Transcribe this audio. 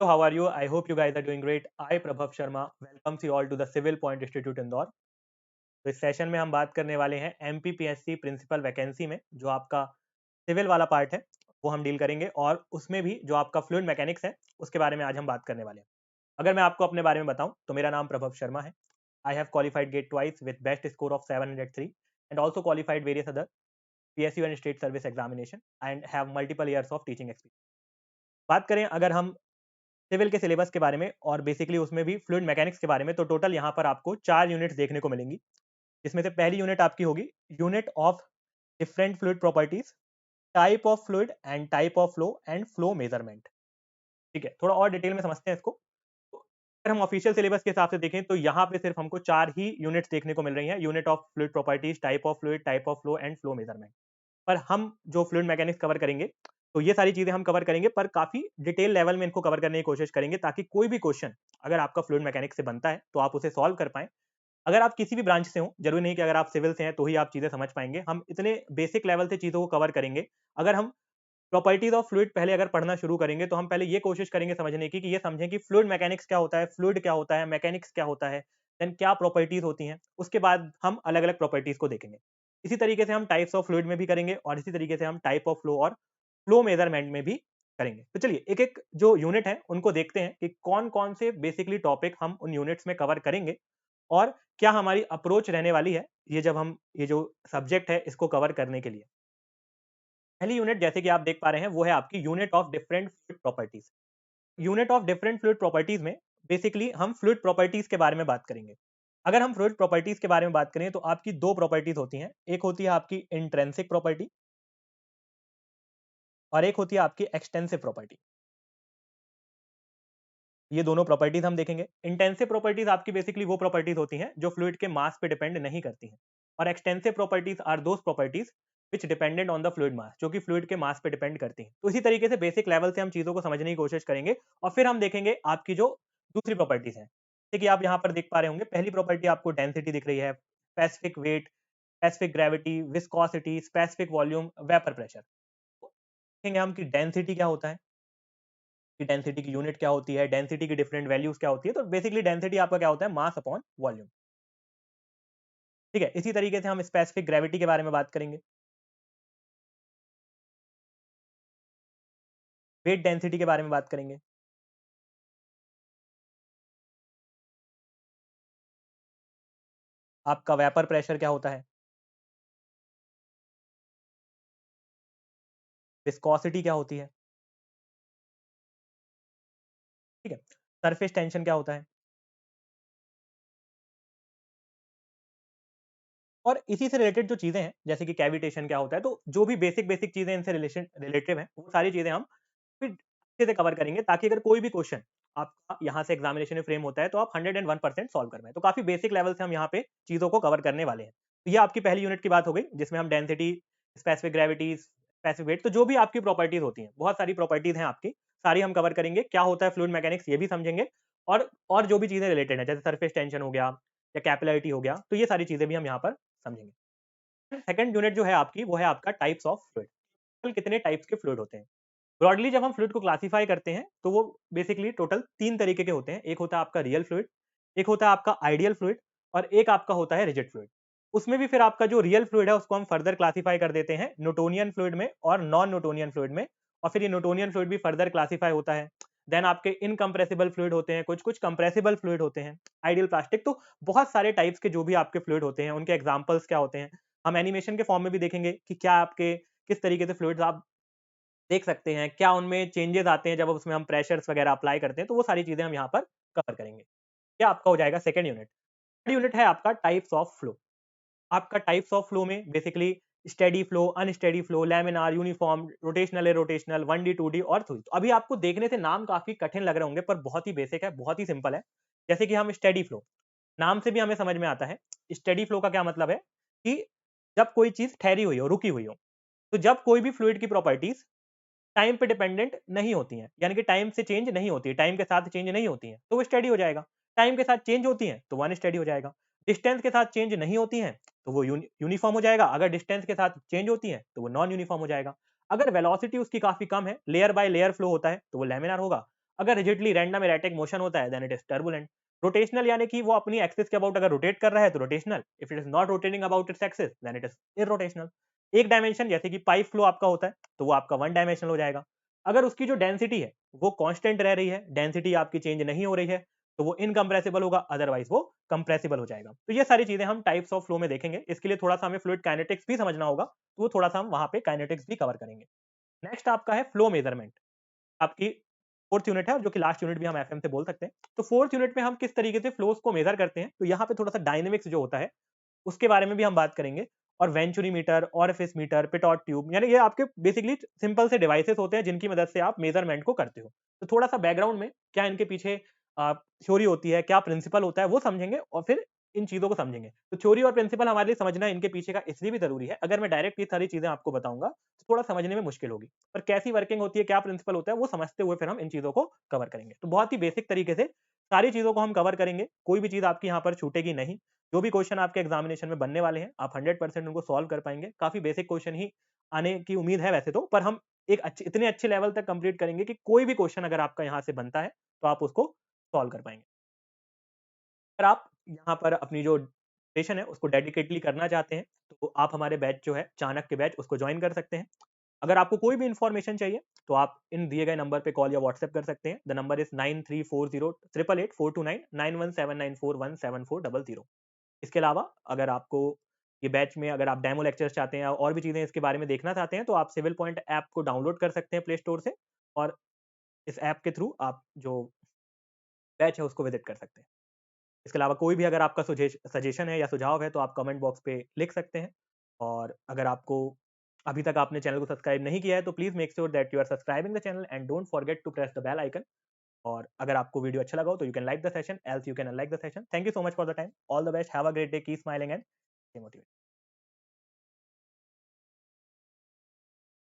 So how are you? I hope you guys are doing great. I Prabhav Sharma welcomes you all to the Civil Point Institute Indore. तो इस session में हम बात करने वाले हैं एमपीपीएससी प्रिंसिपल वैकेंसी में जो आपका सिविल वाला पार्ट है वो हम डील करेंगे और उसमें भी जो आपका फ्लूइड मैकेनिक्स है उसके बारे में आज हम बात करने वाले हैं। अगर मैं आपको अपने बारे में बताऊं तो मेरा नाम प्रभव शर्मा है। I have qualified GATE twice with best score of 703 and also qualified various other PSU and state service examination and have multiple years of teaching experience. बात करें अगर हम सिविल के सिलेबस के बारे में और बेसिकली उसमें भी फ्लूइड मैकेनिक्स के बारे में, तो टोटल यहाँ पर आपको 4 यूनिट्स देखने को मिलेंगी। जिसमें से पहली यूनिट आपकी होगी unit of different fluid properties, type of fluid and type of flow and flow measurement. ठीक है, थोड़ा और डिटेल में समझते हैं इसको। तो अगर हम ऑफिशियल सिलेबस के हिसाब से देखें तो यहाँ पे सिर्फ हमको 4 ही यूनिट्स देखने को मिल रही हैं, unit of fluid properties, type of fluid, type of flow and flow measurement. पर हम जो फ्लूइड मैकेनिक्स कवर करेंगे तो ये सारी चीजें हम कवर करेंगे, पर काफी डिटेल लेवल में इनको कवर करने की कोशिश करेंगे ताकि कोई भी क्वेश्चन अगर आपका फ्लूइड मैकेनिक्स से बनता है तो आप उसे सॉल्व कर पाएं। अगर आप किसी भी ब्रांच से हो, जरूरी नहीं कि अगर आप सिविल से हैं तो ही आप चीजें समझ पाएंगे। हम इतने बेसिक लेवल से चीजों को कवर करेंगे। अगर हम प्रॉपर्टीज ऑफ फ्लूइड पहले अगर पढ़ना शुरू करेंगे तो हम पहले ये कोशिश करेंगे समझने की कि ये समझें कि फ्लूइड मैकेनिक्स क्या होता है, फ्लूइड क्या होता है, मैकेनिक्स क्या होता है, देन क्या प्रॉपर्टीज होती हैं। उसके बाद हम अलग अलग प्रॉपर्टीज को देखेंगे। इसी तरीके से हम टाइप्स ऑफ फ्लूइड में भी करेंगे और इसी तरीके से हम टाइप ऑफ फ्लो और फ्लो मेजरमेंट में भी करेंगे। तो चलिए एक एक जो यूनिट है उनको देखते हैं कि कौन कौन से बेसिकली टॉपिक हम उन यूनिट्स में कवर करेंगे और क्या हमारी अप्रोच रहने वाली है ये जब हम ये जो सब्जेक्ट है इसको कवर करने के लिए। पहली यूनिट जैसे कि आप देख पा रहे हैं वो है आपकी unit of different fluid properties. Unit of different fluid properties में बेसिकली हम फ्लूइड प्रॉपर्टीज के बारे में बात करेंगे। अगर हम फ्लूइड प्रॉपर्टीज के बारे में बात करें तो आपकी दो प्रॉपर्टीज होती हैं, एक होती है आपकी इंट्रिंसिक प्रॉपर्टी और एक होती है आपकी एक्सटेंसिव प्रॉपर्टी। ये दोनों प्रॉपर्टीज हम देखेंगे। इंटेंसिव प्रॉपर्टीज आपकी बेसिकली वो प्रॉपर्टीज होती हैं जो फ्लूइड के मास पे डिपेंड नहीं करती हैं और extensive properties are those properties which dependent on the fluid mass, जो कि फ्लूइड के मास पे डिपेंड करती हैं। तो इसी तरीके से बेसिक लेवल से हम चीजों को समझने की कोशिश करेंगे और फिर हम देखेंगे आपकी जो दूसरी प्रॉपर्टीज हैं। जैसे कि आप यहाँ पर देख पा रहे होंगे, पहली प्रॉपर्टी आपको डेंसिटी दिख रही है, specific weight, specific gravity, viscosity, specific volume, vapour pressure. देखेंगे हम कि डेंसिटी क्या होता है, कि डेंसिटी की यूनिट क्या होती है, डेंसिटी की डिफरेंट वैल्यूज क्या होती है। तो बेसिकली डेंसिटी आपका क्या होता है, मास अपॉन वॉल्यूम। ठीक है, इसी तरीके से हम स्पेसिफिक ग्रेविटी के बारे में बात करेंगे, वेट डेंसिटी के बारे में बात करेंगे, आपका वेपर प्रेशर क्या होता है, विस्कोसिटी क्या होती है। ठीक है, सरफेस टेंशन क्या होता है। और इसी से रिलेटेड जो चीजें हैं जैसे कि कैविटेशन क्या होता है, तो जो भी बेसिक बेसिक चीजें इनसे रिलेशन रिलेटिव हैं वो सारी चीजें हम फिर अच्छे से कवर करेंगे ताकि अगर कोई भी क्वेश्चन आपका यहाँ से एग्जामिनेशन में फ्रेम होता है तो आप 101% सॉल्व कर पाए। तो काफी बेसिक लेवल से हम यहाँ पे चीजों को कवर करने वाले हैं। तो ये आपकी पहली यूनिट की बात हो गई जिसमें हम density, specific gravity, specific weight, तो जो भी आपकी प्रॉपर्टीज होती हैं, बहुत सारी प्रॉपर्टीज हैं आपकी, सारी हम कवर करेंगे। क्या होता है फ्लूइड मैकेनिक्स ये भी समझेंगे और जो भी चीजें रिलेटेड है जैसे सरफेस टेंशन हो गया या कैपिलरिटी हो गया, तो ये सारी चीजें भी हम यहाँ पर समझेंगे। सेकंड यूनिट जो है आपकी वो है आपका टाइप्स ऑफ फ्लूइड। कितने टाइप्स के फ्लूइड होते हैं। ब्रॉडली जब हम फ्लूइड को क्लासिफाई करते हैं तो वो बेसिकली टोटल 3 तरीके के होते हैं। एक होता है आपका रियल फ्लूइड, एक होता है आपका आइडियल फ्लूइड और एक आपका होता है रिजिड फ्लूइड। उसमें भी फिर आपका जो रियल फ्लूइड है उसको हम फर्दर क्लासिफाई कर देते हैं न्यूटोनियन फ्लूइड में और नॉन न्यूटोनियन फ्लूइड में, और फिर ये न्यूटोनियन फ्लूइड भी फर्दर क्लासिफाई होता है। देन आपके इनकम्प्रेसिबल फ्लूइड होते हैं, कुछ कुछ कंप्रेसिबल फ्लूइड होते हैं, आइडियल प्लास्टिक। तो बहुत सारे टाइप्स के जो भी आपके फ्लूइड होते हैं उनके एग्जांपल्स क्या होते हैं, हम एनिमेशन के फॉर्म में भी देखेंगे कि क्या आपके किस तरीके से फ्लूइड्स आप देख सकते हैं, क्या उनमें चेंजेस आते हैं जब उसमें हम प्रेशर्स वगैरह अप्लाई करते हैं। तो वो सारी चीजें हम यहाँ पर कवर करेंगे। ये आपका हो जाएगा सेकंड यूनिट। थर्ड यूनिट है आपका टाइप्स ऑफ फ्लो। आपका टाइप्स ऑफ फ्लो में basically steady flow, unsteady flow, laminar, uniform, rotational, irrotational, 1D 2D और 3D। तो अभी आपको देखने से नाम काफी कठिन लग रहे होंगे पर बहुत ही बेसिक है, बहुत ही सिंपल है। जैसे कि हम स्टेडी फ्लो, नाम से भी हमें समझ में आता है। स्टेडी फ्लो का क्या मतलब है कि जब कोई चीज ठहरी हुई हो, रुकी हुई हो, तो जब कोई भी फ्लूइड की प्रॉपर्टीज टाइम पे डिपेंडेंट नहीं होती हैं, यानी कि टाइम से चेंज नहीं होती है, टाइम के साथ चेंज नहीं होती हैं, तो वो स्टडी हो जाएगा। टाइम के साथ चेंज होती हैं तो वन स्टडी हो जाएगा। डिस्टेंस के साथ चेंज नहीं होती हैं तो वो यूनिफॉर्म हो जाएगा। अगर डिस्टेंस के साथ चेंज होती हैं तो वो नॉन यूनिफॉर्म हो जाएगा। अगर वेलोसिटी उसकी काफी कम है, लेयर बाय लेयर फ्लो होता है, तो वो लैमिनार होगा। अगर रिजिडली रैंडम एरेटिक मोशन होता है then it is turbulent. Rotational यानी कि वो अपनी एक्सिस के अबाउट अगर रोटेट कर रहा है तो rotational, if it is not rotating about its axis then it is irrotational. एक डायमेंशन जैसे कि पाइप फ्लो आपका होता है तो वो आपका वन डायमेंशनल हो जाएगा। अगर उसकी जो डेंसिटी है वो कांस्टेंट रह रही है, डेंसिटी आपकी चेंज नहीं हो रही है, तो वो इनकम्प्रेसिबल होगा, अदरवाइज वो कंप्रेसिबल हो जाएगा। तो ये सारी चीजें हम टाइप्स ऑफ फ्लो में देखेंगे। इसके लिए थोड़ा सा हमें फ्लूइड काइनेटिक्स भी समझना होगा, तो वो थोड़ा सा हम वहां पे काइनेटिक्स भी कवर करेंगे। नेक्स्ट आपका है फ्लो मेजरमेंट। आपकी फोर्थ यूनिट है और जो कि लास्ट यूनिट भी हम एफएम से बोल सकते हैं। तो फोर्थ यूनिट में हम किस तरीके से फ्लोस को मेजर करते हैं, तो यहाँ पे थोड़ा सा डायनेमिक्स जो होता है उसके बारे में भी हम बात करेंगे। और venturi meter, orifice meter, pitot tube, यानी ये आपके बेसिकली सिंपल से डिवाइसेस होते हैं जिनकी मदद से आप मेजरमेंट को करते हो। तो थोड़ा सा बैकग्राउंड में क्या इनके पीछे थ्योरी होती है, क्या प्रिंसिपल होता है, वो समझेंगे और फिर इन चीजों को समझेंगे। तो थ्योरी और प्रिंसिपल हमारे लिए समझना इनके पीछे का इसलिए भी जरूरी है, अगर मैं डायरेक्ट ये सारी चीजें आपको बताऊंगा तो थोड़ा समझने में मुश्किल होगी। पर कैसी वर्किंग होती है, क्या प्रिंसिपल होता है, वो समझते हुए फिर हम इन चीजों को कवर करेंगे। तो बहुत ही बेसिक तरीके से सारी चीजों को हम कवर करेंगे, कोई भी चीज आपकी यहाँ पर छूटेगी नहीं। जो भी क्वेश्चन आपके एग्जामिनेशन में बनने वाले हैं आप 100% उनको सॉल्व कर पाएंगे। काफी बेसिक क्वेश्चन ही आने की उम्मीद है वैसे तो, पर हम एक अच्छे इतने अच्छे लेवल तक कंप्लीट करेंगे कि कोई भी क्वेश्चन अगर आपका यहाँ से बनता है तो आप उसको सॉल्व कर पाएंगे। अगर आप यहाँ पर अपनी जो सेशन है उसको डेडिकेटली करना चाहते हैं तो आप हमारे बैच जो है चाणक्य बैच उसको ज्वाइन कर सकते हैं। अगर आपको कोई भी इन्फॉर्मेशन चाहिए तो आप इन दिए गए नंबर पे कॉल या व्हाट्सएप कर सकते हैं। The number is 9340 888 429 9179941740। इसके अलावा अगर आपको ये बैच में अगर आप डेमो लेक्चर्स चाहते हैं और भी चीज़ें इसके बारे में देखना चाहते हैं तो आप सिविल पॉइंट ऐप को डाउनलोड कर सकते हैं प्ले स्टोर से, और इस ऐप के थ्रू आप जो बैच है उसको विजिट कर सकते हैं। इसके अलावा कोई भी अगर आपका सजेशन है या सुझाव है तो आप कमेंट बॉक्स पे लिख सकते हैं। और अगर आपको अभी तक आपने चैनल को सब्सक्राइब नहीं किया है तो please make sure that you are subscribing the channel and don't forget to press the bell icon. और अगर आपको वीडियो अच्छा लगा हो तो you can like the session, else you can unlike the session. Thank you so much for the time, all the best, have a great day, keep smiling and stay motivated.